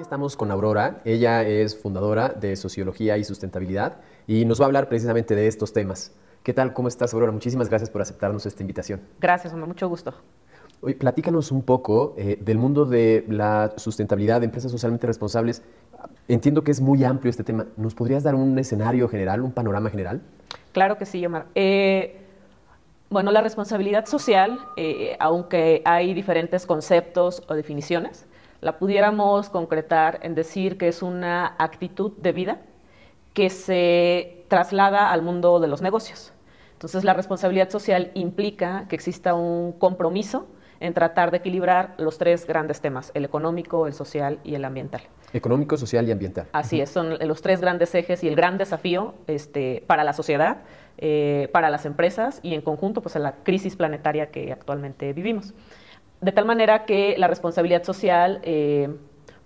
Estamos con Aurora. Ella es fundadora de Sociología y Sustentabilidad y nos va a hablar precisamente de estos temas. ¿Qué tal? ¿Cómo estás, Aurora? Muchísimas gracias por aceptarnos esta invitación. Gracias, Omar, mucho gusto. Hoy platícanos un poco del mundo de la sustentabilidad, de empresas socialmente responsables. Entiendo que es muy amplio este tema. ¿Nos podrías dar un escenario general, un panorama general? Claro que sí, Omar. Bueno, la responsabilidad social, aunque hay diferentes conceptos o definiciones, la pudiéramos concretar en decir que es una actitud de vida que se traslada al mundo de los negocios. Entonces, la responsabilidad social implica que exista un compromiso en tratar de equilibrar los tres grandes temas, el económico, el social y el ambiental. Económico, social y ambiental. Así es, son los tres grandes ejes y el gran desafío para la sociedad, para las empresas y en conjunto pues, a la crisis planetaria que actualmente vivimos. De tal manera que la responsabilidad social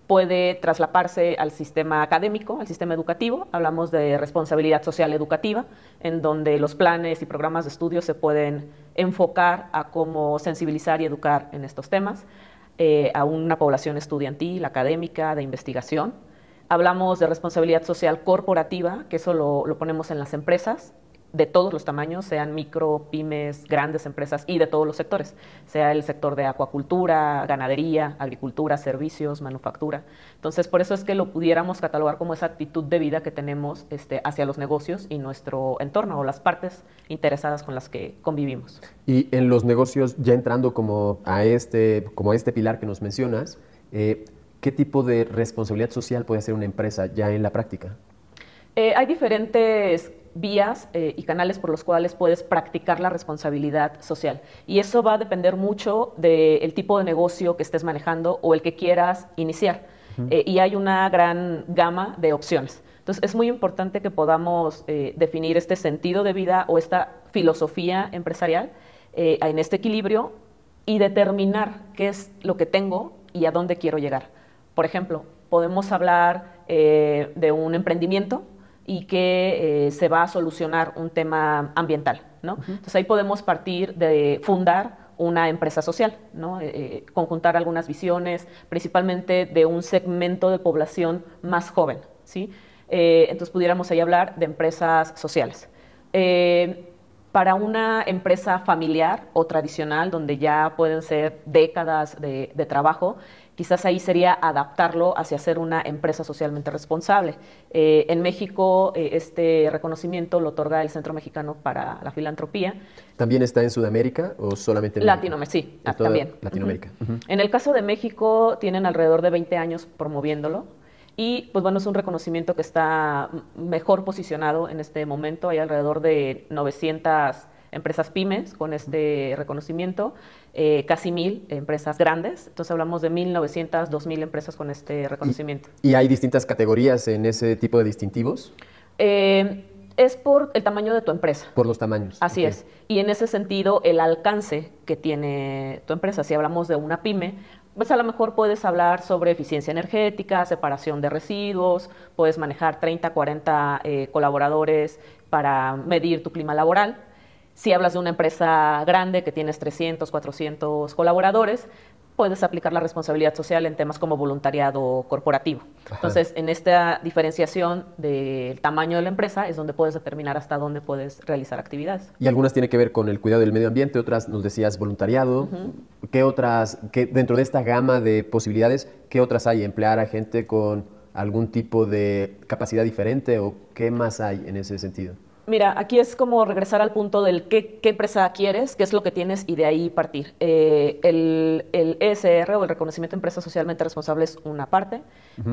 puede traslaparse al sistema académico, al sistema educativo. Hablamos de responsabilidad social educativa, en donde los planes y programas de estudio se pueden enfocar a cómo sensibilizar y educar en estos temas, a una población estudiantil, académica, de investigación. Hablamos de responsabilidad social corporativa, que eso lo ponemos en las empresas, de todos los tamaños, sean micro, pymes, grandes empresas y de todos los sectores, sea el sector de acuacultura, ganadería, agricultura, servicios, manufactura. Entonces, por eso es que lo pudiéramos catalogar como esa actitud de vida que tenemos hacia los negocios y nuestro entorno o las partes interesadas con las que convivimos. Y en los negocios, ya entrando como a este pilar que nos mencionas, ¿qué tipo de responsabilidad social puede hacer una empresa ya en la práctica? Hay diferentes vías y canales por los cuales puedes practicar la responsabilidad social. Y eso va a depender mucho del tipo de negocio que estés manejando o el que quieras iniciar. Y hay una gran gama de opciones. Entonces, es muy importante que podamos definir este sentido de vida o esta filosofía empresarial en este equilibrio y determinar qué es lo que tengo y a dónde quiero llegar. Por ejemplo, podemos hablar de un emprendimiento y que se va a solucionar un tema ambiental, ¿no? Entonces ahí podemos partir de fundar una empresa social, ¿no? Conjuntar algunas visiones, principalmente de un segmento de población más joven, ¿sí? Entonces pudiéramos ahí hablar de empresas sociales. Para una empresa familiar o tradicional, donde ya pueden ser décadas de trabajo, quizás ahí sería adaptarlo hacia ser una empresa socialmente responsable. En México, este reconocimiento lo otorga el Centro Mexicano para la Filantropía. ¿También está en Sudamérica o solamente en Latinoamérica? Sí, también. Latinoamérica. En el caso de México, tienen alrededor de 20 años promoviéndolo. Y pues bueno, es un reconocimiento que está mejor posicionado en este momento. Hay alrededor de 900 empresas pymes con este reconocimiento, casi 1000 empresas grandes. Entonces hablamos de 1900, 2000 empresas con este reconocimiento. ¿Y hay distintas categorías en ese tipo de distintivos? Es por el tamaño de tu empresa. Por los tamaños. Así es. Y en ese sentido, el alcance que tiene tu empresa. Si hablamos de una pyme, pues a lo mejor puedes hablar sobre eficiencia energética, separación de residuos, puedes manejar 30, 40 colaboradores para medir tu clima laboral. Si hablas de una empresa grande que tienes 300, 400 colaboradores, puedes aplicar la responsabilidad social en temas como voluntariado corporativo. Ajá. Entonces, en esta diferenciación del tamaño de la empresa es donde puedes determinar hasta dónde puedes realizar actividades. Y algunas tienen que ver con el cuidado del medio ambiente, otras nos decías voluntariado. ¿Qué otras, dentro de esta gama de posibilidades, qué otras hay? ¿Emplear a gente con algún tipo de capacidad diferente o qué más hay en ese sentido? Mira, aquí es como regresar al punto del qué empresa quieres, qué es lo que tienes y de ahí partir. El ESR o el reconocimiento de empresa socialmente responsable es una parte,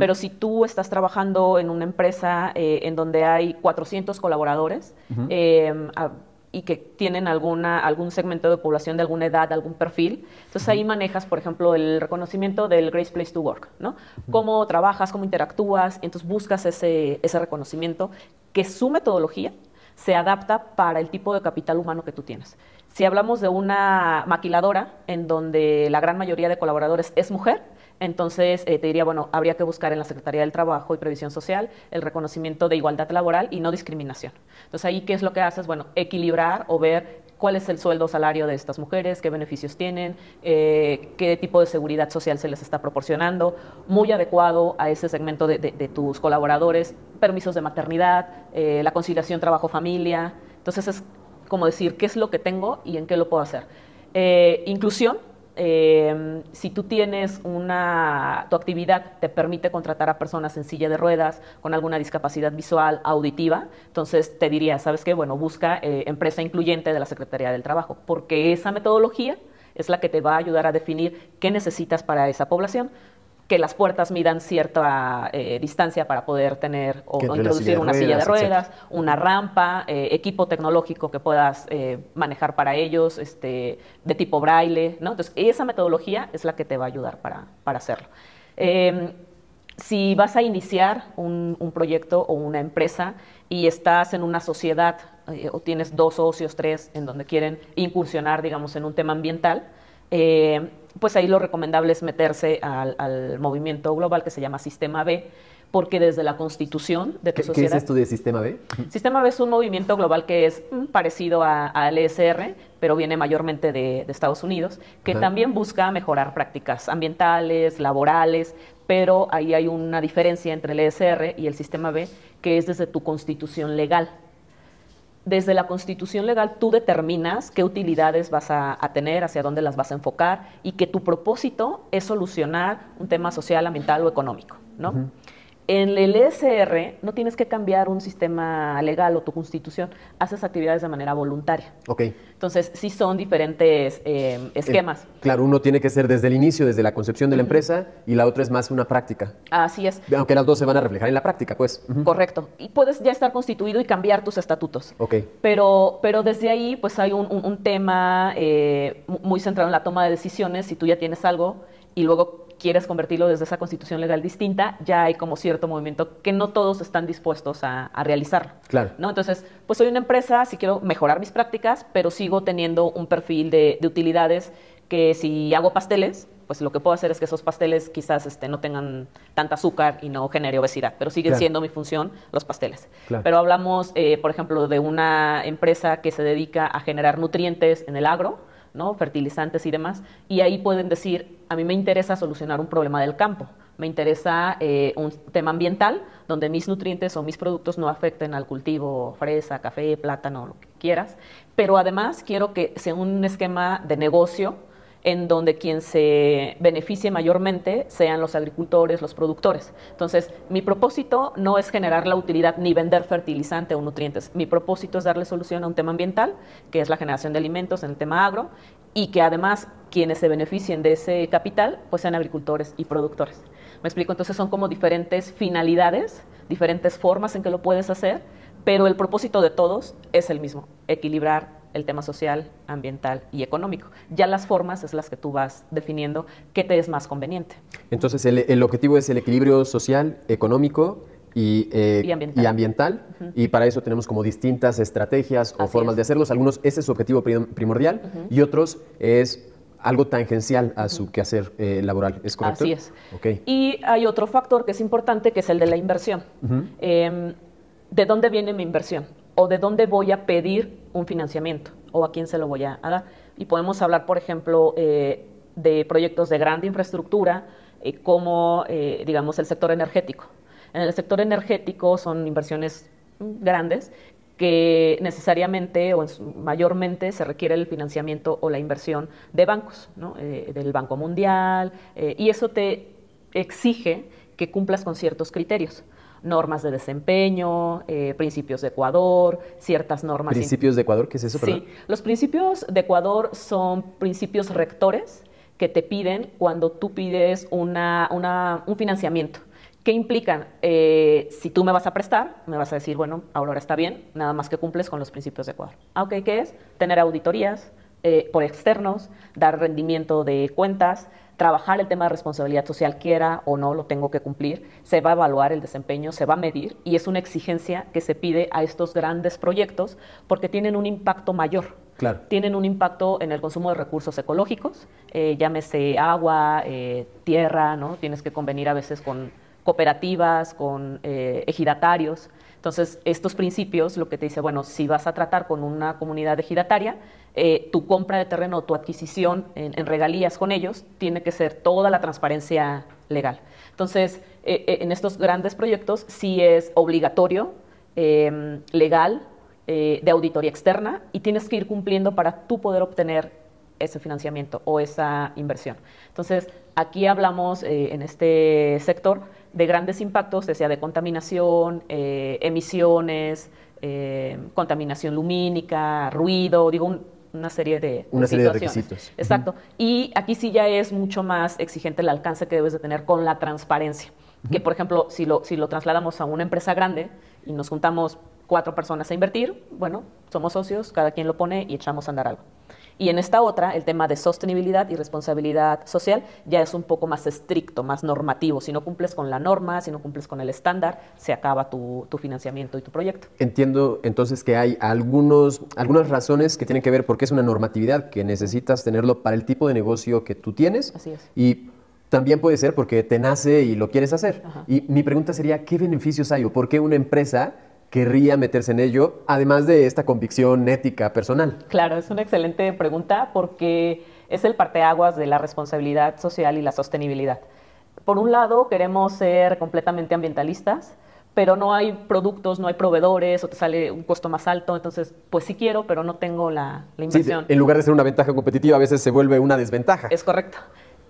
pero si tú estás trabajando en una empresa en donde hay 400 colaboradores y que tienen algún segmento de población de alguna edad, algún perfil, entonces ahí manejas, por ejemplo, el reconocimiento del Great Place to Work, ¿no? Cómo trabajas, cómo interactúas, entonces buscas ese reconocimiento que su metodología se adapta para el tipo de capital humano que tú tienes. Si hablamos de una maquiladora en donde la gran mayoría de colaboradores es mujer, entonces te diría, bueno, habría que buscar en la Secretaría del Trabajo y Previsión Social el reconocimiento de igualdad laboral y no discriminación. Entonces ahí, ¿qué es lo que haces? Bueno, equilibrar o ver cuál es el sueldo o salario de estas mujeres, qué beneficios tienen, qué tipo de seguridad social se les está proporcionando, muy adecuado a ese segmento de tus colaboradores, permisos de maternidad, la conciliación trabajo-familia. Entonces es como decir qué es lo que tengo y en qué lo puedo hacer. Inclusión. Si tú tienes tu actividad te permite contratar a personas en silla de ruedas, con alguna discapacidad visual, auditiva, entonces te diría, ¿sabes qué? Bueno, busca empresa incluyente de la Secretaría del Trabajo, porque esa metodología es la que te va a ayudar a definir qué necesitas para esa población, que las puertas midan cierta distancia para poder tener o introducir una silla de ruedas, una rampa, equipo tecnológico que puedas manejar para ellos, de tipo braille, ¿no? Entonces, esa metodología es la que te va a ayudar para hacerlo. Si vas a iniciar un proyecto o una empresa y estás en una sociedad o tienes 2 socios, 3, en donde quieren incursionar, digamos, en un tema ambiental, pues ahí lo recomendable es meterse al movimiento global que se llama Sistema B, porque desde la constitución de tu sociedad... ¿Qué es esto de Sistema B? Sistema B es un movimiento global que es parecido al ESR, pero viene mayormente de Estados Unidos, que también busca mejorar prácticas ambientales, laborales, pero ahí hay una diferencia entre el ESR y el Sistema B, que es desde tu constitución legal. Desde la constitución legal tú determinas qué utilidades vas a tener, hacia dónde las vas a enfocar y que tu propósito es solucionar un tema social, ambiental o económico, ¿no? En el ESR no tienes que cambiar un sistema legal o tu constitución, haces actividades de manera voluntaria. Entonces, sí son diferentes esquemas. Claro, uno tiene que ser desde el inicio, desde la concepción de la empresa, y la otra es más una práctica. Así es. Aunque las dos se van a reflejar en la práctica, pues. Correcto. Y puedes ya estar constituido y cambiar tus estatutos. Pero desde ahí, pues hay un tema muy centrado en la toma de decisiones. Si tú ya tienes algo y luego quieres convertirlo desde esa constitución legal distinta, ya hay como cierto movimiento que no todos están dispuestos a realizarlo. ¿No? Entonces, pues soy una empresa, sí quiero mejorar mis prácticas, pero sigo teniendo un perfil de utilidades que si hago pasteles, pues lo que puedo hacer es que esos pasteles quizás no tengan tanta azúcar y no genere obesidad, pero siguen siendo mi función los pasteles. Pero hablamos, por ejemplo, de una empresa que se dedica a generar nutrientes en el agro, ¿no? Fertilizantes y demás, y ahí pueden decir, a mí me interesa solucionar un problema del campo, me interesa un tema ambiental, donde mis nutrientes o mis productos no afecten al cultivo, fresa, café, plátano, lo que quieras, pero además quiero que sea un esquema de negocio en donde quien se beneficie mayormente sean los agricultores, los productores. Entonces, mi propósito no es generar la utilidad ni vender fertilizante o nutrientes. Mi propósito es darle solución a un tema ambiental, que es la generación de alimentos en el tema agro, y que además quienes se beneficien de ese capital pues sean agricultores y productores. ¿Me explico? Entonces son como diferentes finalidades, diferentes formas en que lo puedes hacer, pero el propósito de todos es el mismo, equilibrar el tema social, ambiental y económico. Ya las formas es las que tú vas definiendo qué te es más conveniente. Entonces, el objetivo es el equilibrio social, económico y ambiental. Y para eso tenemos como distintas estrategias o formas de hacerlos. Algunos, ese es su objetivo primordial, y otros es algo tangencial a su quehacer laboral. ¿Es correcto? Así es. Y hay otro factor que es importante, que es el de la inversión. ¿De dónde viene mi inversión? ¿O de dónde voy a pedir un financiamiento? ¿O a quién se lo voy a dar? Y podemos hablar, por ejemplo, de proyectos de gran infraestructura, como, digamos, el sector energético. En el sector energético son inversiones grandes que necesariamente o mayormente se requiere el financiamiento o la inversión de bancos, ¿no? Del Banco Mundial, y eso te exige que cumplas con ciertos criterios. Normas de desempeño, principios de Ecuador, ciertas normas... ¿Principios de Ecuador? ¿Qué es eso? Sí, los principios de Ecuador son principios rectores que te piden cuando tú pides un financiamiento. ¿Qué implican? Si tú me vas a prestar, me vas a decir, bueno, ahora está bien, nada más que cumples con los principios de Ecuador. ¿Qué es? Tener auditorías por externos, dar rendimiento de cuentas, trabajar el tema de responsabilidad social, quiera o no, lo tengo que cumplir, se va a evaluar el desempeño, se va a medir, y es una exigencia que se pide a estos grandes proyectos porque tienen un impacto mayor. Tienen un impacto en el consumo de recursos ecológicos, llámese agua, tierra, ¿no? Tienes que convenir a veces con cooperativas, con ejidatarios. Entonces, estos principios lo que te dice, bueno, si vas a tratar con una comunidad ejidataria, tu compra de terreno o tu adquisición en regalías con ellos tiene que ser toda la transparencia legal. Entonces, en estos grandes proyectos sí es obligatorio, legal, de auditoría externa, y tienes que ir cumpliendo para tú poder obtener ese financiamiento o esa inversión. Entonces, aquí hablamos en este sector de grandes impactos, decía, de contaminación, emisiones, contaminación lumínica, ruido, digo, una serie de requisitos. Exacto. Y aquí sí ya es mucho más exigente el alcance que debes de tener con la transparencia. Que, por ejemplo, si lo trasladamos a una empresa grande y nos juntamos 4 personas a invertir, bueno, somos socios, cada quien lo pone y echamos a andar algo. Y en esta otra, el tema de sostenibilidad y responsabilidad social ya es un poco más estricto, más normativo. Si no cumples con la norma, si no cumples con el estándar, se acaba tu financiamiento y tu proyecto. Entiendo entonces que hay algunas razones que tienen que ver porque es una normatividad que necesitas tenerlo para el tipo de negocio que tú tienes. Así es. Y también puede ser porque te nace y lo quieres hacer. Ajá. Y mi pregunta sería, ¿qué beneficios hay o por qué una empresa querría meterse en ello, además de esta convicción ética personal? Claro, es una excelente pregunta porque es el parteaguas de la responsabilidad social y la sostenibilidad. Por un lado, queremos ser completamente ambientalistas, pero no hay productos, no hay proveedores, o te sale un costo más alto, entonces, pues sí quiero, pero no tengo la inversión. Sí, en lugar de ser una ventaja competitiva, a veces se vuelve una desventaja. Es correcto.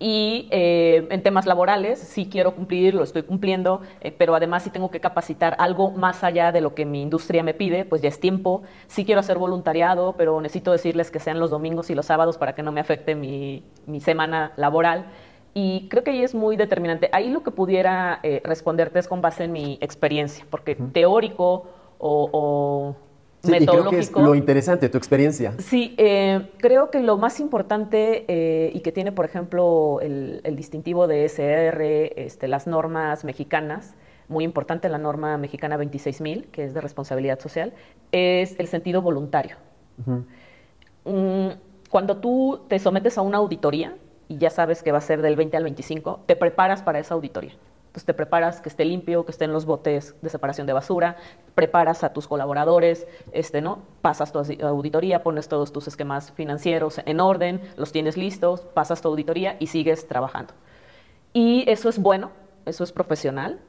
Y en temas laborales sí quiero cumplir, lo estoy cumpliendo, pero además sí tengo que capacitar algo más allá de lo que mi industria me pide, pues ya es tiempo. Sí quiero hacer voluntariado, pero necesito decirles que sean los domingos y los sábados para que no me afecte mi semana laboral. Y creo que ahí es muy determinante. Ahí lo que pudiera responderte es con base en mi experiencia, porque teórico o sí, metodológico. Y creo que es lo interesante, tu experiencia. Sí, creo que lo más importante y que tiene, por ejemplo, el distintivo de SR, las normas mexicanas, muy importante la norma mexicana 26.000, que es de responsabilidad social, es el sentido voluntario. Cuando tú te sometes a una auditoría, y ya sabes que va a ser del 20 al 25, te preparas para esa auditoría. Entonces te preparas que esté limpio, que estén los botes de separación de basura, preparas a tus colaboradores, ¿no? Pasas tu auditoría, pones todos tus esquemas financieros en orden, los tienes listos, pasas tu auditoría y sigues trabajando. Y eso es bueno, eso es profesional,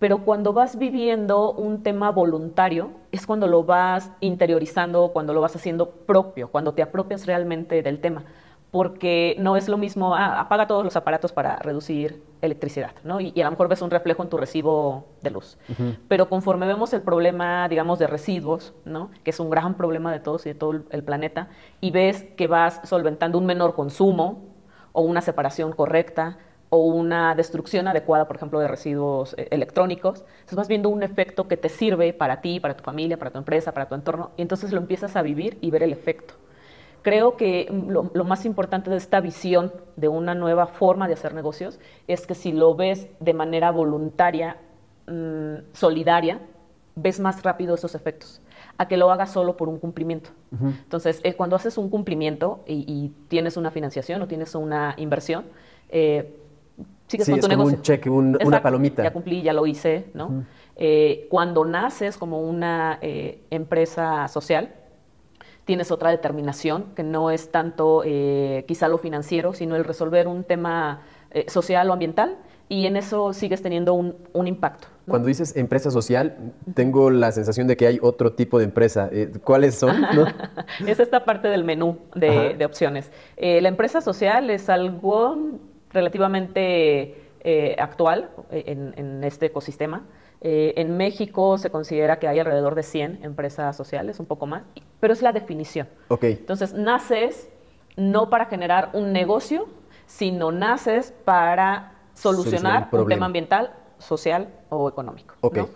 pero cuando vas viviendo un tema voluntario es cuando lo vas interiorizando, cuando lo vas haciendo propio, cuando te apropias realmente del tema. Porque no es lo mismo, apaga todos los aparatos para reducir electricidad, ¿no? Y a lo mejor ves un reflejo en tu recibo de luz. Pero conforme vemos el problema, digamos, de residuos, ¿no? Que es un gran problema de todos y de todo el planeta, y ves que vas solventando un menor consumo o una separación correcta o una destrucción adecuada, por ejemplo, de residuos electrónicos, entonces vas viendo un efecto que te sirve para ti, para tu familia, para tu empresa, para tu entorno, y entonces lo empiezas a vivir y ver el efecto. Creo que lo más importante de esta visión de una nueva forma de hacer negocios es que si lo ves de manera voluntaria, solidaria, ves más rápido esos efectos, a que lo hagas solo por un cumplimiento. Entonces, cuando haces un cumplimiento y tienes una financiación o tienes una inversión, sigues con tu negocio. Un cheque, una palomita. Ya cumplí, ya lo hice, ¿no? Cuando naces como una empresa social, tienes otra determinación, que no es tanto quizá lo financiero, sino el resolver un tema social o ambiental, y en eso sigues teniendo un impacto, ¿no? Cuando dices empresa social, tengo la sensación de que hay otro tipo de empresa. ¿Cuáles son? ¿No? Es esta parte del menú de opciones. La empresa social es algo relativamente actual en este ecosistema. En México se considera que hay alrededor de 100 empresas sociales, un poco más, pero es la definición. Okay. Entonces, naces no para generar un negocio, sino naces para solucionar un tema ambiental, social o económico. Okay. ¿No?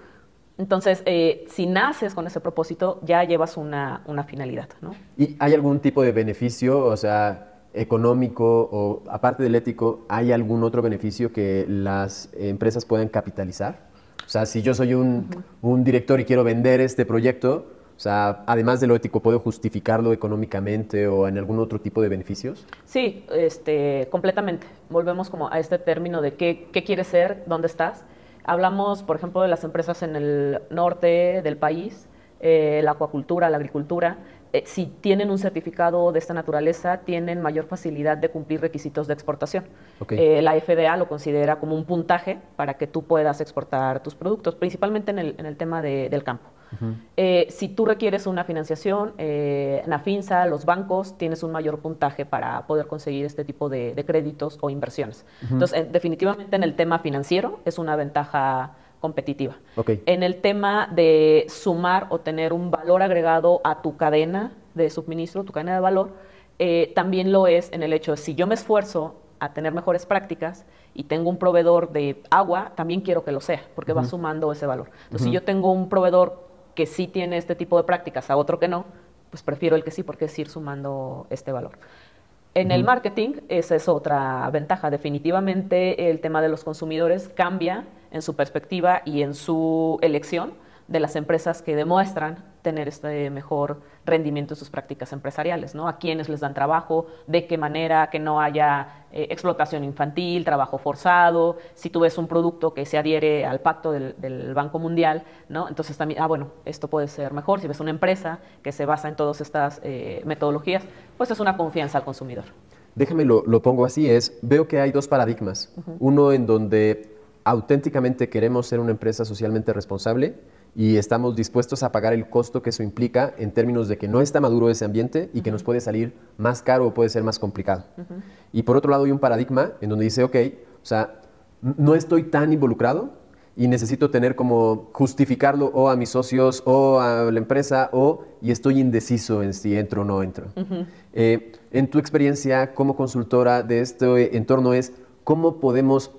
Entonces, si naces con ese propósito, ya llevas una finalidad, ¿no? ¿Y hay algún tipo de beneficio, o sea, económico o aparte del ético, hay algún otro beneficio que las empresas puedan capitalizar? O sea, si yo soy un director y quiero vender este proyecto, o sea, además de lo ético, ¿puedo justificarlo económicamente o en algún otro tipo de beneficios? Sí, completamente. Volvemos como a este término de qué quieres ser, dónde estás. Hablamos, por ejemplo, de las empresas en el norte del país, la acuacultura, la agricultura. Si tienen un certificado de esta naturaleza, tienen mayor facilidad de cumplir requisitos de exportación. Okay. La FDA lo considera como un puntaje para que tú puedas exportar tus productos, principalmente en el tema del campo. Si tú requieres una financiación, Nafinsa, los bancos, tienes un mayor puntaje para poder conseguir este tipo de créditos o inversiones. Entonces, definitivamente en el tema financiero es una ventaja competitiva. Okay. En el tema de sumar o tener un valor agregado a tu cadena de suministro, tu cadena de valor, también lo es en el hecho de si yo me esfuerzo a tener mejores prácticas y tengo un proveedor de agua, también quiero que lo sea, porque va sumando ese valor. Entonces, si yo tengo un proveedor que sí tiene este tipo de prácticas a otro que no, pues prefiero el que sí, porque es ir sumando este valor. En el marketing, esa es otra ventaja. Definitivamente el tema de los consumidores cambia en su perspectiva y en su elección de las empresas que demuestran tener este mejor rendimiento en sus prácticas empresariales, ¿no? A quienes les dan trabajo, de qué manera, que no haya explotación infantil, trabajo forzado. Si tú ves un producto que se adhiere al pacto del Banco Mundial, ¿no? Entonces también, bueno, esto puede ser mejor. Si ves una empresa que se basa en todas estas metodologías, pues es una confianza al consumidor. Déjame lo pongo así, veo que hay dos paradigmas. Uno en donde auténticamente queremos ser una empresa socialmente responsable y estamos dispuestos a pagar el costo que eso implica en términos de que no está maduro ese ambiente y que nos puede salir más caro o puede ser más complicado. Y por otro lado hay un paradigma en donde dice, ok, o sea, no estoy tan involucrado y necesito tener como justificarlo o a mis socios o a la empresa y estoy indeciso en si entro o no entro. En tu experiencia como consultora de este entorno ¿cómo podemos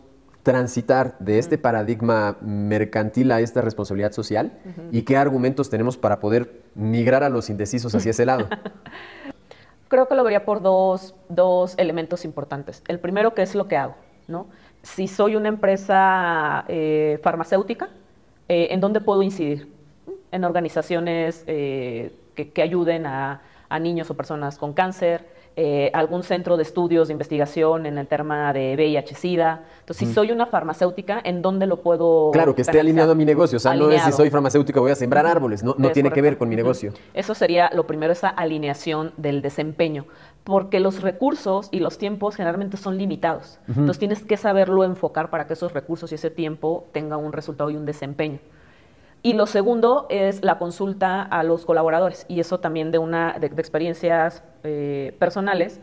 transitar de este paradigma mercantil a esta responsabilidad social y qué argumentos tenemos para poder migrar a los indecisos hacia ese lado? Creo que lo vería por dos elementos importantes. El primero, que es lo que hago, ¿no? Si soy una empresa farmacéutica, ¿en dónde puedo incidir? En organizaciones que ayuden a niños o personas con cáncer, algún centro de estudios, de investigación en el tema de VIH-Sida. Entonces, si soy una farmacéutica, ¿en dónde lo puedo Claro, que esté alineado a mi negocio. O sea, no es si soy farmacéutico voy a sembrar árboles. No tiene que ver con mi negocio. Eso sería lo primero, esa alineación del desempeño. Porque los recursos y los tiempos generalmente son limitados. Entonces, tienes que saberlo enfocar para que esos recursos y ese tiempo tengan un resultado y un desempeño. Y lo segundo es la consulta a los colaboradores, y eso también de experiencias personales.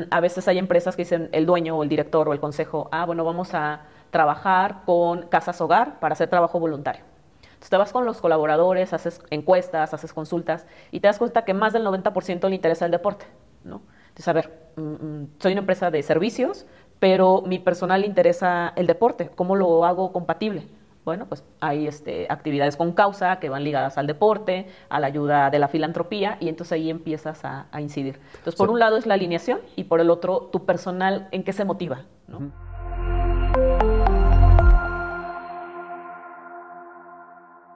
A veces hay empresas que dicen el dueño o el director o el consejo, bueno, vamos a trabajar con casas hogar para hacer trabajo voluntario. Entonces te vas con los colaboradores, haces encuestas, haces consultas y te das cuenta que más del 90% le interesa el deporte, ¿no? Entonces, a ver, soy una empresa de servicios, pero mi personal le interesa el deporte. ¿Cómo lo hago compatible? Bueno, pues hay actividades con causa que van ligadas al deporte, a la ayuda de la filantropía, y entonces ahí empiezas a incidir. Entonces, por un lado es la alineación y por el otro tu personal en qué se motiva, ¿no?